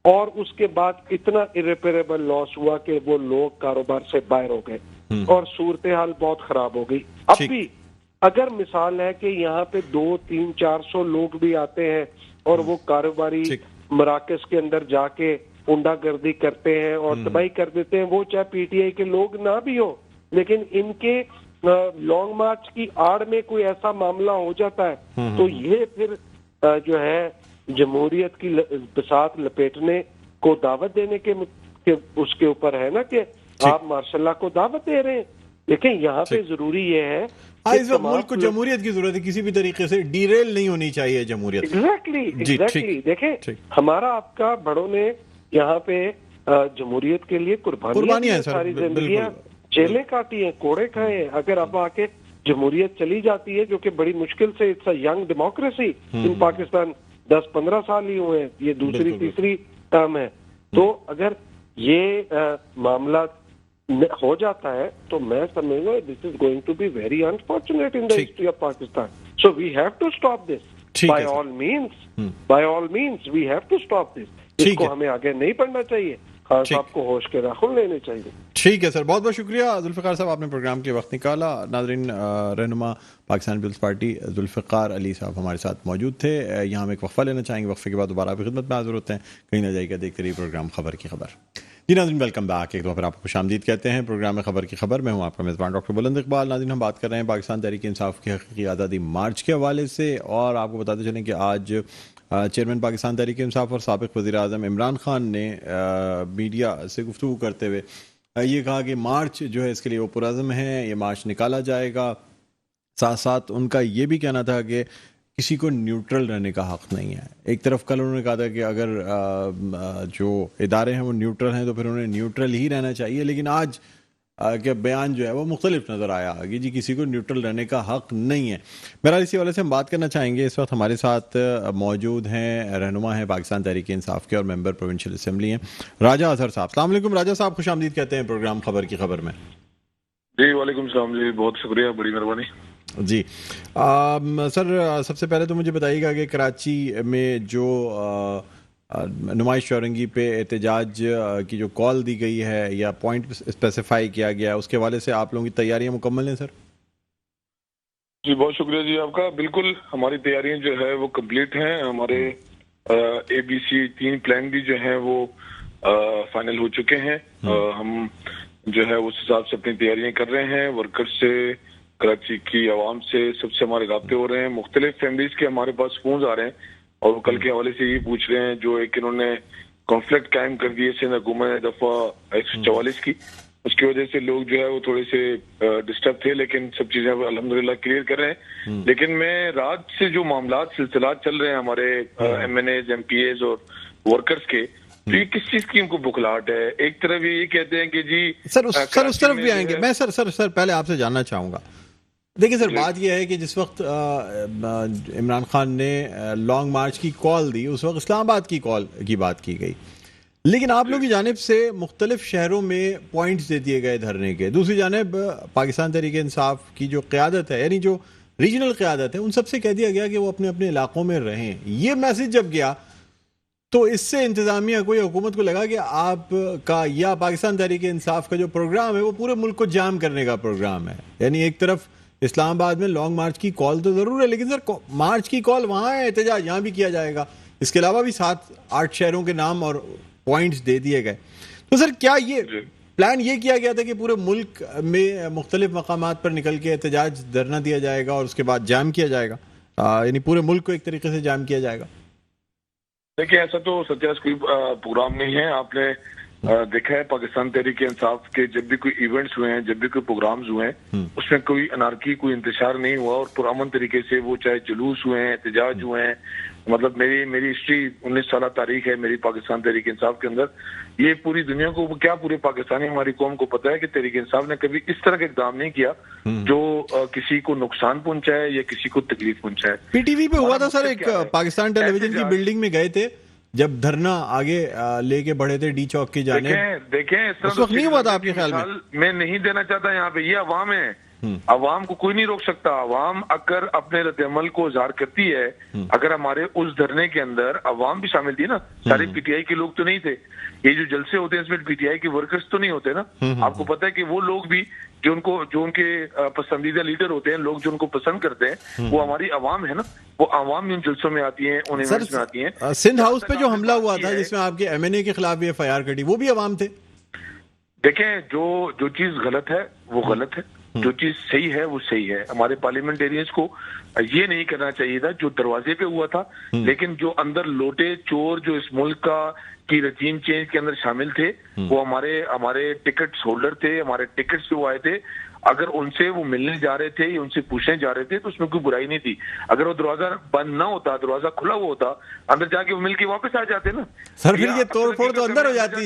Speaker 2: اور اس کے بعد اتنا irreparable لاس ہوا کہ وہ لوگ کاروبار سے باہر ہو گئے اور صورتحال بہت خراب ہو گئی. اب بھی اگر مثال ہے کہ یہاں پہ 200-300-400 لوگ بھی آتے ہیں اور وہ کاروباری مراکز کے اندر جا کے ہنڈا گردی کرتے ہیں اور تباہی کر دیتے ہیں، وہ چاہے پی ٹی آئی کے لوگ نہ بھی ہو، لیکن ان کے لانگ مارچ کی آڑ میں کوئی ایسا معاملہ ہو جاتا ہے تو یہ پھر جو ہے جمہوریت کی بساط لپیٹنے کو دعوت دینے کے اس کے اوپر ہے نا کہ آپ ماشاء اللہ کو دعوت دے رہے ہیں. لیکن یہاں پہ ضروری یہ ہے
Speaker 1: इस वक्त मुल्क को जमहूरियत की जरूरत है, किसी भी तरीके से डीरेल नहीं होनी चाहिए जमहूरियत।
Speaker 2: एग्जैक्टली देखें, हमारा आपका बड़ों ने यहाँ पे जमहूरियत के लिए कुर्बानियां सारी जिंदगियां जेलें काटी हैं, कोड़े खाए हैं। अगर अब आके जमहूरियत चली जाती है, जो कि बड़ी मुश्किल से, it's a young democracy in Pakistan, 10-15 साल ही हुए हैं, ये दूसरी तीसरी टर्म है। तो अगर ये मामला हो जाता है तो मैं समझूंगा this is going to be very unfortunate in the history of Pakistan. So we have to stop this by all means we have to stop this. इसको हमें आगे नहीं बढ़ना चाहिए, खान साहब को होश के राखुन लेने चाहिए।
Speaker 1: ठीक है सर, बहुत बहुत शुक्रिया जुल्फ़िकार साहब, आपने प्रोग्राम के वक्त निकाला। नाज़रीन, रहनुमा पाकिस्तान पीपल्स पार्टी जुल्फ़िकार अली साहब हमारे साथ मौजूद थे। यहाँ हम एक वक्फा लेना चाहेंगे, वक्फे के बाद दोबारा आपकी खिदमत में हाज़िर होते हैं। कहीं ना जाइएगा, देखते रहिए प्रोग्राम खबर की खबर। जी नाज़रीन, वेलकम बैक। एक दो फिर आपको खुशामदीद कहते हैं प्रोग्राम में खबर की खबर में। हूँ आपका मेज़बान डॉक्टर बुलंद इकबाल। नाज़रीन, हम बात कर रहे हैं पाकिस्तान तहरीक इंसाफ की हकीकी आज़ादी मार्च के हवाले से, और आपको बताते चलें कि आज चेयरमैन पाकिस्तान तहरीक इंसाफ और साबिक़ वज़ीर आज़म इमरान खान ने मीडिया से गुफ्तगू करते हुए ये कहा कि मार्च जो है इसके लिए वो पुरज़्म है, ये मार्च निकाला जाएगा। साथ साथ उनका ये भी कहना था कि किसी को न्यूट्रल रहने का हक़ नहीं है। एक तरफ कल उन्होंने कहा था कि अगर जो इदारे हैं वो न्यूट्रल हैं तो फिर उन्हें न्यूट्रल ही रहना चाहिए, लेकिन आज के बयान जो है वो मुख्तलिफ नज़र आया कि जी किसी को न्यूट्रल रहने का हक़ नहीं है। बहरहाल इसी वाले से हम बात करना चाहेंगे। इस वक्त हमारे साथ मौजूद हैं, रहनुमा हैं पाकिस्तान तहरीक इंसाफ के और मेंबर प्रोविंशियल अस्म्बली हैं, राजा अजहर साहब। अस्सलाम वालेकुम राजा साहब, खुशामदीद कहते हैं प्रोग्राम खबर की खबर में।
Speaker 3: जी वालेकुम सलाम जी, बहुत शुक्रिया, बड़ी मेहरबानी
Speaker 1: जी। सर, सबसे पहले तो मुझे बताइएगा कि कराची में जो नुमाइश चौरंगी पे एहतजाज की जो कॉल दी गई है या पॉइंट स्पेसिफाई किया गया है, उसके हवाले से आप लोगों की तैयारियां मुकम्मल हैं सर?
Speaker 3: जी बहुत शुक्रिया जी आपका। बिल्कुल हमारी तैयारियां जो है वो कंप्लीट हैं। हमारे ABC 3 प्लान भी जो है वो फाइनल हो चुके हैं। हम जो है उस हिसाब से अपनी तैयारियां कर रहे हैं। वर्कर्स से, कराची की आवाम से, सबसे हमारे राब्ते हो रहे हैं। मुख्तलिफ फैमिलीज के हमारे पास फोन आ रहे हैं और वो कल के हवाले से ये पूछ रहे हैं जो एक इन्होंने कॉन्फ्लिक्ट कायम कर दिए सिंध हुकूमत ने दफा 144 की, उसकी वजह से लोग जो है वो थोड़े से डिस्टर्ब थे, लेकिन सब चीजें अल्हम्दुलिल्लाह क्लियर कर रहे हैं। लेकिन मैं रात से जो मामला सिलसिला चल रहे हैं हमारे MNAs, MPAs और वर्कर्स के, तो ये किस चीज की इनको बुखलाहट है। एक तरफ ये कहते हैं कि जी
Speaker 1: सर उस तरफ भी आएंगे। मैं सर पहले आपसे जानना चाहूंगा, देखिए सर, बात यह है कि जिस वक्त इमरान खान ने लॉन्ग मार्च की कॉल दी, उस वक्त इस्लामाबाद की कॉल की बात की गई, लेकिन आप लोगों की जानिब से मुख्तलिफ शहरों में पॉइंट्स दे दिए गए धरने के। दूसरी जानिब पाकिस्तान तहरीक इंसाफ की जो क़यादत है, यानी जो रीजनल क़यादत है, उन सबसे कह दिया गया कि वो अपने अपने इलाकों में रहें। ये मैसेज जब गया तो इससे इंतज़ामिया को या हुकूमत को लगा कि आपका या पाकिस्तान तहरीक इंसाफ का जो प्रोग्राम है वो पूरे मुल्क को जाम करने का प्रोग्राम है। यानी एक तरफ इस्लामाबाद में लॉन्ग मार्च की कॉल तो ज़रूर है, लेकिन सर मार्च की कॉल वहाँ है, एहतजाज यहाँ भी किया जाएगा। इसके अलावा भी 7-8 शहरों के नाम और पॉइंट्स दे दिए गए। तो सर क्या ये प्लान ये किया गया था कि पूरे मुल्क में मुख्तलिफ मकामात पर निकल के एहतजाज धरना दिया जाएगा और उसके बाद जाम किया जाएगा, यानी पूरे मुल्क को एक तरीके से जाम किया जाएगा?
Speaker 3: देखिए ऐसा तो सत्यास कोई प्रोग्राम नहीं है। आपने देखा है पाकिस्तान तहरीक इंसाफ के जब भी कोई इवेंट्स हुए हैं, जब भी कोई प्रोग्राम्स हुए हैं, उसमें कोई अनारकी, कोई इंतशार नहीं हुआ और पुरअमन तरीके से वो चाहे जुलूस हुए हैं, एहतजाज हुए हैं। मतलब मेरी हिस्ट्री 19 साल तारीख है मेरी पाकिस्तान तहरीक इंसाफ के अंदर। ये पूरी दुनिया को, क्या पूरे पाकिस्तानी हमारी कौम को पता है कि तहरीक इंसाफ ने कभी इस तरह का इकदाम नहीं किया जो किसी को नुकसान पहुंचाए या किसी को तकलीफ पहुंचाए।
Speaker 1: PTV पे हुआ था सर, एक पाकिस्तान टेलीविजन की बिल्डिंग में गए थे जब धरना आगे लेके बढ़े थे डी चौक की जाने।
Speaker 3: देखें
Speaker 1: उस वक्त नहीं हुआ था आपके ख्याल में?
Speaker 3: मैं नहीं देना चाहता यहाँ पे, ये अवाम है, अवाम को कोई नहीं रोक सकता। अवाम अगर अपने रद्द-ए-अमल को इज़हार करती है, अगर हमारे उस धरने के अंदर अवाम भी शामिल थी ना, सारे PTI के लोग तो नहीं थे। ये जो जलसे होते हैं इसमें PTI के वर्कर्स तो नहीं होते ना। आपको पता है कि वो लोग भी जो उनके पसंदीदा लीडर होते हैं, लोग जो उनको पसंद करते हैं, वो हमारी अवाम है ना। वो अवाम भी उन जलसों में आती है, उन इवेंट्स में आती है।
Speaker 1: सिंध हाउस पे जो हमला हुआ था जिसमें आपके MNA के खिलाफ भी FIR कटी, वो भी अवाम थे।
Speaker 3: देखें जो चीज गलत है वो गलत है, जो चीज सही है वो सही है। हमारे पार्लियामेंटेरियंस को ये नहीं करना चाहिए था जो दरवाजे पे हुआ था, लेकिन जो अंदर लोटे चोर जो इस मुल्क का की रजीम चेंज के अंदर शामिल थे, वो हमारे टिकट्स होल्डर थे, हमारे टिकट्स पे वो आए थे। اگر ان سے وہ ملنے جا رہے تھے یا ان سے پوچھنے جا رہے تھے تو اس میں کوئی برائی نہیں تھی. اگر وہ دروازہ بند نہ ہوتا, دروازہ کھلا ہوا ہوتا, اندر جا کے وہ مل کے واپس آ جاتے نا
Speaker 1: سر. پھر یہ توڑ پھوڑ تو اندر ہو جاتی,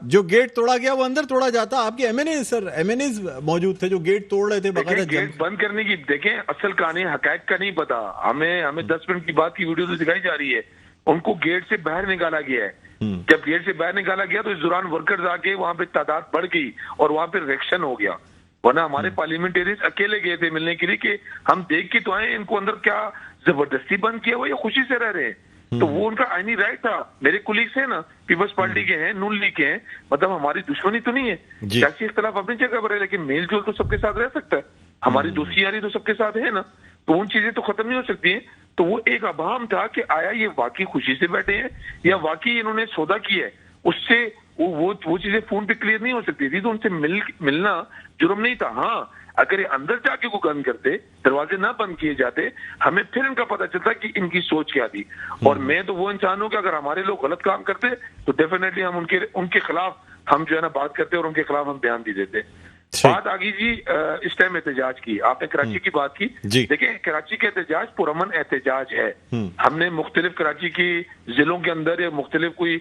Speaker 1: جو گیٹ توڑا گیا وہ اندر توڑا جاتا. آپ کے ایم این اے سر, ایم این اے موجود تھے جو گیٹ توڑ رہے تھے باقاعدہ.
Speaker 3: گیٹ بند کرنے کی دیکھیں اصل کہانی حقائق کا نہیں پتا ہمیں 10 منٹ کی بات کی ویڈیو تو دکھائی جا رہی ہے. ان کو گیٹ سے باہر نکالا گیا ہے. جب گیٹ سے باہر نکالا گیا تو اس دوران ورکرز آ کے وہاں پہ تعداد بڑھ گئی اور وہاں پہ ریئیکشن ہو گیا. ورنہ ہمارے پارلیمنٹیرینز اکیلے گئے تھے ملنے کے لیے کہ ہم دیکھ کے تو آئے ان کو اندر کیا زبردستی بند کیا ہوا یا خوشی سے رہ رہے ہیں. تو وہ ان کا آئینی رائٹ تھا. میرے کولیگز ہیں نا, پیپلز پارٹی کے ہیں, نون لیگ کے ہیں, مطلب ہماری دشمنی تو نہیں ہے, سیاسی اختلاف اپنی جگہ پر ہے, لیکن میل جول تو سب کے ساتھ رہ سکتا ہے. ہماری دوستی یاری تو سب کے ساتھ ہے نا, تو ان چیزیں تو ختم نہیں ہو سکتی ہیں. تو وہ ایک ابہام تھا کہ آیا یہ واقعی خوشی سے بیٹھے ہیں یا واقعی انہوں نے سودا کیا ہے. اس سے وہ چیزیں فون پہ کلیئر نہیں ہو سکتی تھی, تو ان سے ملنا جرم نہیں تھا. ہاں اگر یہ اندر جا کے کو بند کرتے, دروازے نہ بند کیے جاتے, ہمیں پھر ان کا پتہ چلتا کہ ان کی سوچ کیا تھی. اور میں تو وہ انسان ہوں کہ اگر ہمارے لوگ غلط کام کرتے تو ڈیفینیٹلی ہم ان کے خلاف ہم جو ہے نا بات کرتے اور ان کے خلاف ہم بیان بھی دیتے. بات آگی جی اس ٹائم احتجاج کی, آپ نے کراچی کی بات کی. دیکھیں کراچی کا احتجاج پرامن احتجاج ہے. ہم نے مختلف کراچی کی ضلعوں کے اندر یا مختلف کوئی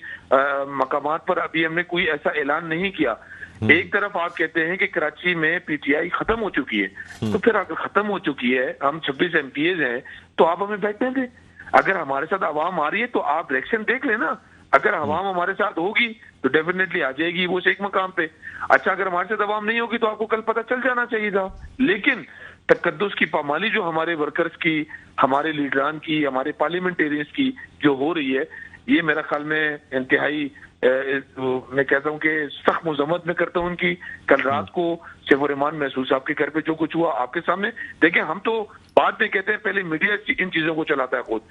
Speaker 3: مقامات پر ابھی ہم نے کوئی ایسا اعلان نہیں کیا. ایک طرف آپ کہتے ہیں کہ کراچی میں پی ٹی آئی ختم ہو چکی ہے, تو پھر اگر ختم ہو چکی ہے, ہم 26 ایم پی ایز ہیں, تو آپ ہمیں بیٹھنے دیں. اگر ہمارے ساتھ عوام آ رہی ہے تو آپ ریئیکشن دیکھ لیں نا. اگر عوام ہمارے ساتھ ہوگی تو ڈیفینیٹلی آ جائے گی وہ ایک مقام پہ. اچھا اگر ہمارے ساتھ عوام نہیں ہوگی تو آپ کو کل پتہ چل جانا چاہیے تھا. لیکن تقدس کی پامالی جو ہمارے ورکرز کی, ہمارے لیڈران کی, ہمارے پارلیمنٹیرینز کی جو ہو رہی ہے, یہ میرا خیال میں انتہائی میں کہتا ہوں کہ سخت مذمت میں کرتا ہوں ان کی. کل رات کو سیف الرحمان محسوس آپ کے گھر پہ جو کچھ ہوا آپ کے سامنے دیکھیں. ہم تو بعد میں کہتے ہیں پہلے میڈیا ان چیزوں کو چلاتا ہے خود.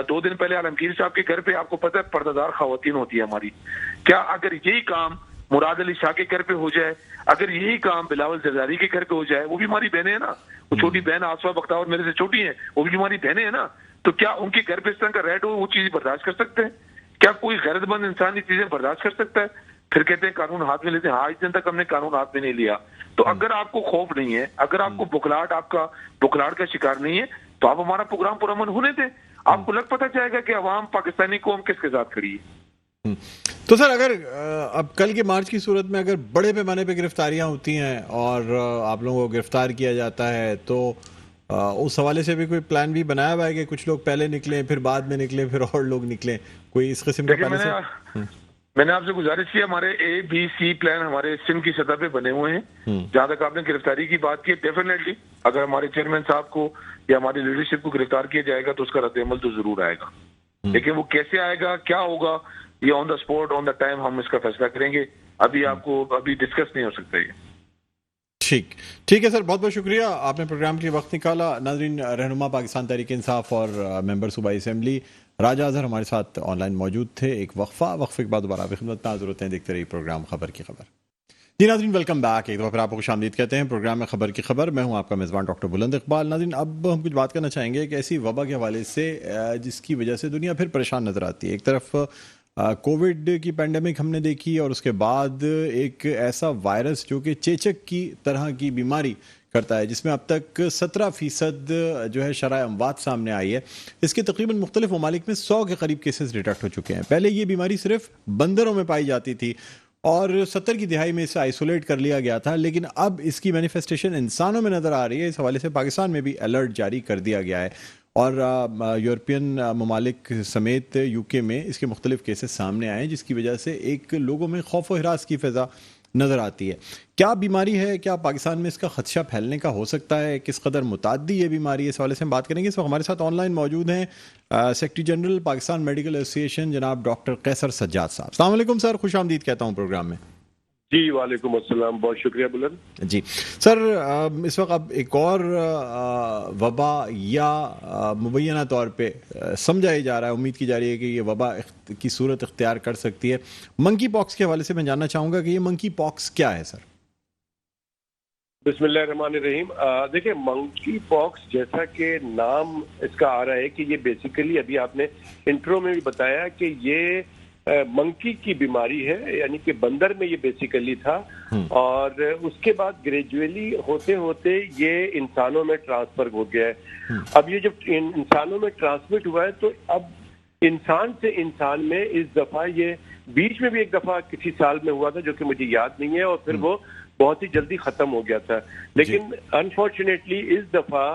Speaker 3: 2 دن پہلے عالمگیر صاحب کے گھر پہ آپ کو پتہ ہے پردہ دار خواتین ہوتی ہے ہماری. کیا اگر یہی کام مراد علی شاہ کے گھر پہ ہو جائے, اگر یہی کام بلاول زرداری کے گھر پہ ہو جائے, وہ بھی ہماری بہنیں ہیں نا, وہ چھوٹی بہن آسفا بختاور میرے سے چھوٹی ہیں, وہ بھی ہماری بہنیں ہیں نا, تو کیا ان کے گھر پہ اس طرح کا ریڈ ہو وہ چیز برداشت کر سکتے ہیں؟ کیا کوئی غیرت مند انسان یہ چیزیں برداشت کر سکتا ہے؟ پھر کہتے ہیں قانون ہاتھ میں لیتے ہیں. آج دن تک ہم نے قانون ہاتھ میں نہیں لیا. تو اگر آپ کو خوف نہیں ہے, اگر آپ کو بخلاہٹ کا شکار نہیں ہے, تو آپ ہمارا پروگرام پرامن ہونے دیں. آپ کو لگ پتہ چاہے گا کہ عوام پاکستانی قوم کس کے ساتھ کھڑی ہے.
Speaker 1: تو سر اگر اب کل کے مارچ کی صورت میں اگر بڑے پیمانے پہ گرفتاریاں ہوتی ہیں اور آپ لوگوں کو گرفتار کیا جاتا ہے, تو اس حوالے سے بھی کوئی پلان بھی بنایا ہوا ہے کہ کچھ لوگ پہلے نکلیں, پھر بعد میں نکلیں, پھر اور لوگ نکلیں, کوئی اس قسم کا پہلے سے؟
Speaker 3: میں نے آپ سے گزارش کی, ہمارے ABC پلان ہمارے سندھ کی سطح پہ بنے ہوئے ہیں. جہاں تک آپ نے گرفتاری کی بات کی, ڈیفینیٹلی اگر ہمارے چیئرمین صاحب کو یا ہماری لیڈرشپ کو گرفتار کیا جائے گا تو اس کا رد عمل تو ضرور آئے گا. لیکن وہ کیسے آئے گا, کیا ہوگا, یہ آن the spot on the time ہم اس کا فیصلہ کریں گے. ابھی ڈسکس نہیں ہو سکتا یہ.
Speaker 1: ٹھیک ہے سر, بہت بہت شکریہ, آپ نے پروگرام کے لیے وقت نکالا. ناظرین, رہنما پاکستان تحریک انصاف اور ممبر صوبائی اسمبلی راجہ اظہر ہمارے ساتھ آن لائن موجود تھے. ایک وقفے کے بعد دوبارہ آپ کی خدمت میں حاضر ہوتے ہیں. دیکھتے رہیے پروگرام خبر کی خبر. جی ناظرین, ویلکم بیک. ایک دفعہ پھر آپ کو خوش آمدید کہتے ہیں پروگرام میں خبر کی خبر. میں ہوں آپ کا میزبان ڈاکٹر بلند اقبال. ناظرین, اب ہم کچھ بات کرنا چاہیں گے ایک ایسی وبا کے حوالے سے جس کی وجہ سے دنیا پھر پریشان نظر آتی ہے. ایک طرف کووڈ کی پینڈیمک ہم نے دیکھی, اور اس کے بعد ایک ایسا وائرس جو کہ چیچک کی طرح کی بیماری کرتا ہے, جس میں اب تک 17% جو ہے شرح اموات سامنے آئی ہے. اس کے تقریباً مختلف ممالک میں 100 کے قریب کیسز ڈیٹیکٹ ہو چکے ہیں. پہلے یہ بیماری صرف بندروں میں پائی جاتی تھی اور 70 کی دہائی میں اسے آئسولیٹ کر لیا گیا تھا, لیکن اب اس کی مینیفیسٹیشن انسانوں میں نظر آ رہی ہے. اس حوالے سے پاکستان میں بھی الرٹ جاری کر دیا گیا ہے, اور یورپین ممالک سمیت UK میں اس کے مختلف کیسز سامنے آئے ہیں, جس کی وجہ سے ایک لوگوں میں خوف و ہراس کی فضا نظر آتی ہے. کیا بیماری ہے, کیا پاکستان میں اس کا خدشہ پھیلنے کا ہو سکتا ہے, کس قدر متعدی یہ بیماری ہے, اس حوالے سے ہم بات کریں گے. اس وقت ہمارے ساتھ آن لائن موجود ہیں سیکرٹری جنرل پاکستان میڈیکل ایسوسی ایشن جناب ڈاکٹر قیصر سجاد صاحب. السلام علیکم سر, خوش آمدید کہتا ہوں پروگرام میں.
Speaker 2: جی وعلیکم السلام, بہت شکریہ بلند.
Speaker 1: جی سر, اس وقت اب ایک اور وبا یا مبینہ طور پہ سمجھا ہی جا رہا ہے, امید کی جا رہی ہے کہ یہ وبا کی صورت اختیار کر سکتی ہے. منکی پاکس کے حوالے سے میں جاننا چاہوں گا کہ یہ منکی پاکس کیا ہے سر؟
Speaker 2: بسم اللہ الرحمن الرحیم. دیکھیں, منکی پاکس جیسا کہ نام اس کا آ رہا ہے کہ یہ بیسیکلی ابھی آپ نے انٹرو میں بھی بتایا کہ یہ
Speaker 4: मंकी की बीमारी है, यानी कि बंदर में ये बेसिकली था, और उसके बाद ग्रेजुअली होते होते ये इंसानों में ट्रांसफर हो गया है। अब ये जब इंसानों में ट्रांसमिट हुआ है तो अब इंसान से इंसान में इस दफा ये बीच में भी एक दफा किसी साल में हुआ था जो कि मुझे याद नहीं है, और फिर वो बहुत ही जल्दी खत्म हो गया था। लेकिन अनफॉर्चुनेटली इस दफा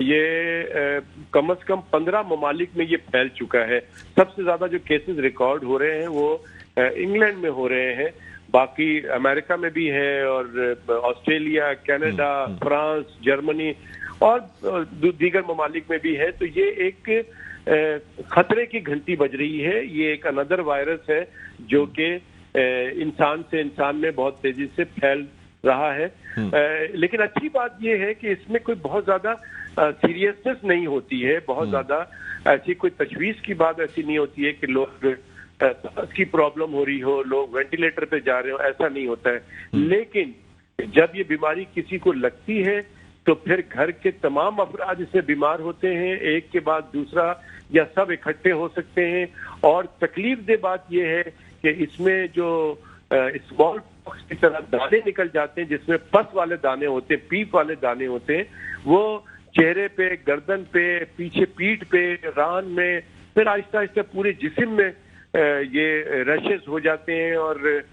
Speaker 4: ये कम से कम 15 ममालिक में ये फैल चुका है। सबसे ज्यादा जो केसेस रिकॉर्ड हो रहे हैं वो इंग्लैंड में हो रहे हैं, बाकी अमेरिका में भी है, और ऑस्ट्रेलिया, कनाडा, फ्रांस, जर्मनी और दीगर ममालिक में भी है। तो ये एक खतरे की घंटी बज रही है। ये एक अनदर वायरस है जो कि इंसान से इंसान में बहुत तेजी से फैल रहा है। लेकिन अच्छी बात यह है कि इसमें कोई बहुत ज्यादा सीरियसनेस नहीं होती है, बहुत ज्यादा ऐसी कोई तशवीश की बात ऐसी नहीं होती है कि लोग की प्रॉब्लम हो रही हो, लोग वेंटिलेटर पे जा रहे हो, ऐसा नहीं होता है। लेकिन जब ये बीमारी किसी को लगती है तो फिर घर के तमाम अफराद इससे बीमार होते हैं, एक के बाद दूसरा या सब इकट्ठे हो सकते हैं। और तकलीफ दे बात यह है कि इसमें जो स्मॉल पॉक्स की तरह दाने निकल जाते हैं, जिसमें पस वाले दाने होते हैं, पीप वाले दाने होते हैं, वो चेहरे पे, गर्दन पे, पीछे पीठ पे, रान में, फिर आहिस्ता आहिस्ता पूरे जिस्म में ये रशेस हो जाते हैं, और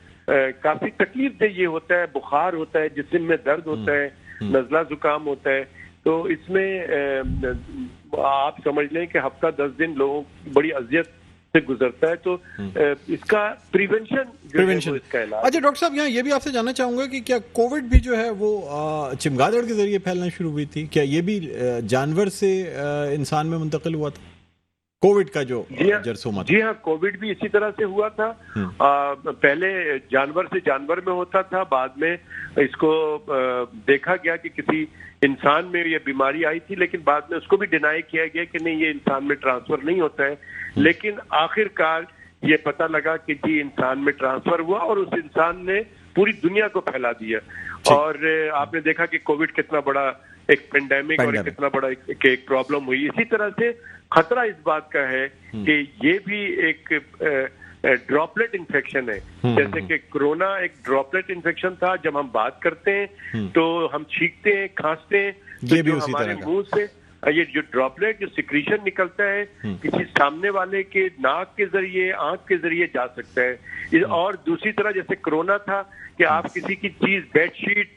Speaker 4: काफी तकलीफ दे ये होता है। बुखार होता है, जिस्म में दर्द होता है, नजला जुकाम होता है। तो इसमें आप समझ लें कि हफ्ता 10 दिन लोगों की बड़ी अजियत से गुजरता है। तो इसका प्रिवेंशन इसका इलाज।
Speaker 1: अच्छा डॉक्टर साहब, यहाँ ये भी आपसे जानना चाहूंगा कि क्या कोविड भी जो है वो चमगादड़ के जरिए फैलना शुरू हुई थी? क्या ये भी जानवर से इंसान में मुंतकिल हुआ था, कोविड का जो जरसोमा था?
Speaker 4: जी हाँ, कोविड भी इसी तरह से हुआ था। पहले जानवर से जानवर में होता था, बाद में इसको देखा गया कि किसी इंसान में ये बीमारी आई थी, लेकिन बाद में उसको भी डिनाई किया गया कि नहीं, ये इंसान में ट्रांसफर नहीं होता है। लेकिन आखिरकार ये पता लगा कि जी इंसान में ट्रांसफर हुआ, और उस इंसान ने पूरी दुनिया को फैला दिया। और आपने देखा कि कोविड कितना बड़ा एक पेंडेमिक और कितना बड़ा एक प्रॉब्लम हुई। इसी तरह से खतरा इस बात का है कि ये भी एक ड्रॉपलेट इन्फेक्शन है। जैसे कि कोरोना एक ड्रॉपलेट इन्फेक्शन था। जब हम बात करते हैं तो हम छींकते हैं, खांसते हैं, तो
Speaker 1: ये भी
Speaker 4: जो
Speaker 1: उसी
Speaker 4: हमारे
Speaker 1: तरह
Speaker 4: मुंह से ये जो ड्रॉपलेट, जो सिक्रीशन निकलता है, किसी सामने वाले के नाक के जरिए, आंख के जरिए जा सकता है। और दूसरी तरह जैसे कोरोना था कि आप किसी की चीज, बेडशीट,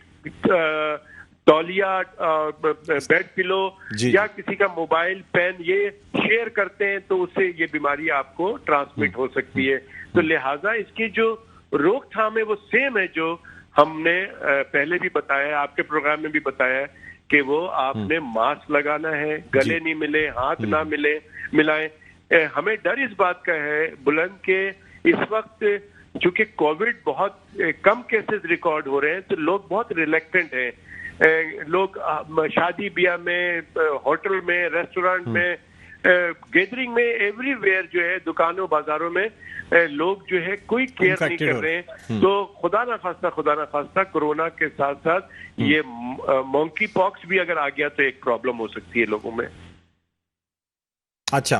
Speaker 4: तौलिया, बेड पिलो या किसी का मोबाइल, पेन, ये शेयर करते हैं तो उससे ये बीमारी आपको ट्रांसमिट हो सकती है। तो लिहाजा इसकी जो रोकथाम है वो सेम है जो हमने पहले भी बताया, आपके प्रोग्राम में भी बताया, कि वो आपने मास्क लगाना है, गले नहीं मिले, हाथ ना मिलाएं। हमें डर इस बात का है बुलंद के इस वक्त चूंकि कोविड बहुत कम केसेस रिकॉर्ड हो रहे हैं, तो लोग बहुत रिलेक्टेंट हैं। लोग शादी ब्याह में, होटल में, रेस्टोरेंट में, गैदरिंग में, एवरीवेयर जो है, दुकानों बाजारों में लोग जो है कोई केयर नहीं कर रहे हैं। तो खुदा ना खास्ता कोरोना के साथ साथ ये मंकी पॉक्स भी अगर आ गया तो एक प्रॉब्लम हो सकती है लोगों में।
Speaker 1: अच्छा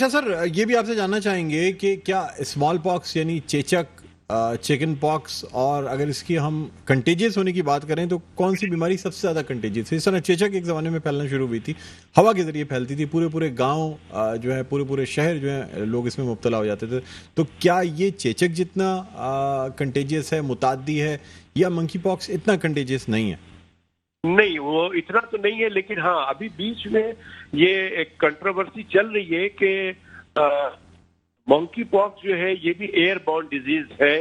Speaker 1: सर, ये भी आपसे जानना चाहेंगे कि क्या स्मॉल पॉक्स यानी चेचक, चिकन पॉक्स, और अगर इसकी हम कंटेजियस होने की बात करें तो कौन सी बीमारी सबसे ज़्यादा कंटेजियस है? इस तरह चेचक एक ज़माने में फैलना शुरू हुई थी, हवा के ज़रिए फैलती थी, पूरे गांव जो है, पूरे शहर जो है, लोग इसमें मुब्तला हो जाते थे। तो क्या ये चेचक जितना कंटेजियस है, मुताद्दी है, या मंकी पॉक्स इतना कंटेजियस नहीं है?
Speaker 4: नहीं, वो इतना तो नहीं है, लेकिन हाँ अभी बीच में ये एक कंट्रोवर्सी चल रही है कि मंकी पॉक्स जो है ये भी एयरबॉर्न डिजीज है,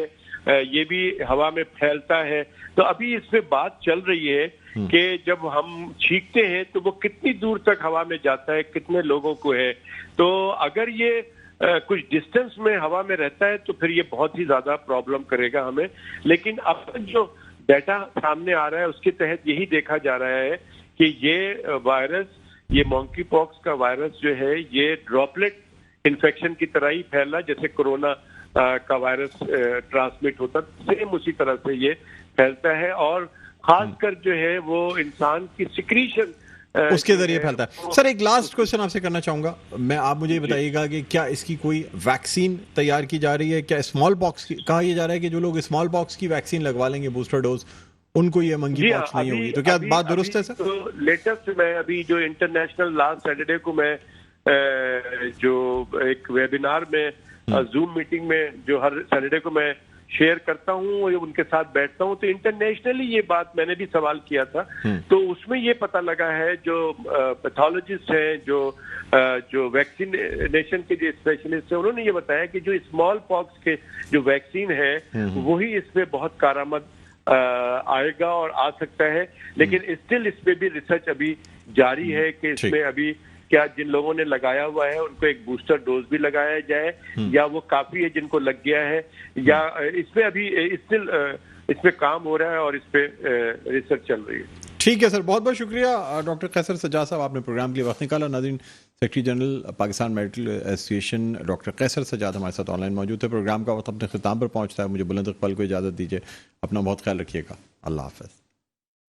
Speaker 4: ये भी हवा में फैलता है। तो अभी इस पे बात चल रही है कि जब हम छींकते हैं तो वो कितनी दूर तक हवा में जाता है, कितने लोगों को है। तो अगर ये कुछ डिस्टेंस में हवा में रहता है तो फिर ये बहुत ही ज्यादा प्रॉब्लम करेगा हमें। लेकिन अब जो डाटा सामने आ रहा है उसके तहत यही देखा जा रहा है कि ये वायरस, ये मंकी पॉक्स का वायरस जो है, ये ड्रॉपलेट इन्फेक्शन की तरह ही फैला जैसे कोरोना का वायरस ट्रांसमिट होता, सेम उसी तरह से ये फैलता है। और खासकर जो है वो इंसान की सिक्रीशन
Speaker 1: اس کے ذریعے پھیلتا ہے. سر ایک لاسٹ کوشچن آپ سے کرنا چاہوں گا میں, آپ مجھے بتائیے گا کہ کیا اس کی کوئی ویکسین تیار کی جا رہی ہے؟ کیا اسمال پاکس کی کہا یہ جا رہا ہے کہ جو لوگ اسمال پاکس کی ویکسین لگوا لیں گے بوسٹر ڈوز ان کو یہ منگی پاکس نہیں ہوگی, تو کیا بات درست ہے سر؟
Speaker 4: تو لیٹسٹ میں ابھی جو انٹرنیشنل لاسٹ سیٹرڈے کو میں جو ایک ویبینار میں زوم میٹنگ میں جو ہر سیٹرڈے کو میں شیئر کرتا ہوں, ان کے ساتھ بیٹھتا ہوں, تو انٹرنیشنلی یہ بات میں نے بھی سوال کیا تھا, تو اس میں یہ پتہ لگا ہے جو پیتھولوجسٹ ہیں, جو ویکسینیشن کے جو اسپیشلسٹ ہیں, انہوں نے یہ بتایا کہ جو اسمال پاکس کے جو ویکسین ہے وہی اس میں بہت کارآمد آئے گا اور آ سکتا ہے, لیکن اسٹل اس پہ بھی ریسرچ ابھی جاری ہے کہ اس میں ابھی کیا جن لوگوں نے لگایا ہوا ہے ان کو ایک بوسٹر ڈوز بھی لگایا جائے یا وہ کافی ہے جن کو لگ گیا ہے, یا اس پہ ابھی اسٹل اس پہ کام ہو رہا ہے اور اس پہ ریسرچ چل رہی ہے.
Speaker 1: ٹھیک ہے سر, بہت بہت شکریہ ڈاکٹر قیصر سجاد صاحب, آپ نے پروگرام کے لیے وقت نکالا. ناظرین, سیکرٹری جنرل پاکستان میڈیکل ایسوسی ایشن ڈاکٹر قیصر سجاد ہمارے ساتھ آن لائن موجود تھے. پروگرام کا وقت اپنے اختتام پر پہنچتا ہے, مجھے بلند اقبال کو اجازت دیجیے. اپنا بہت خیال رکھیے گا. اللہ حافظ.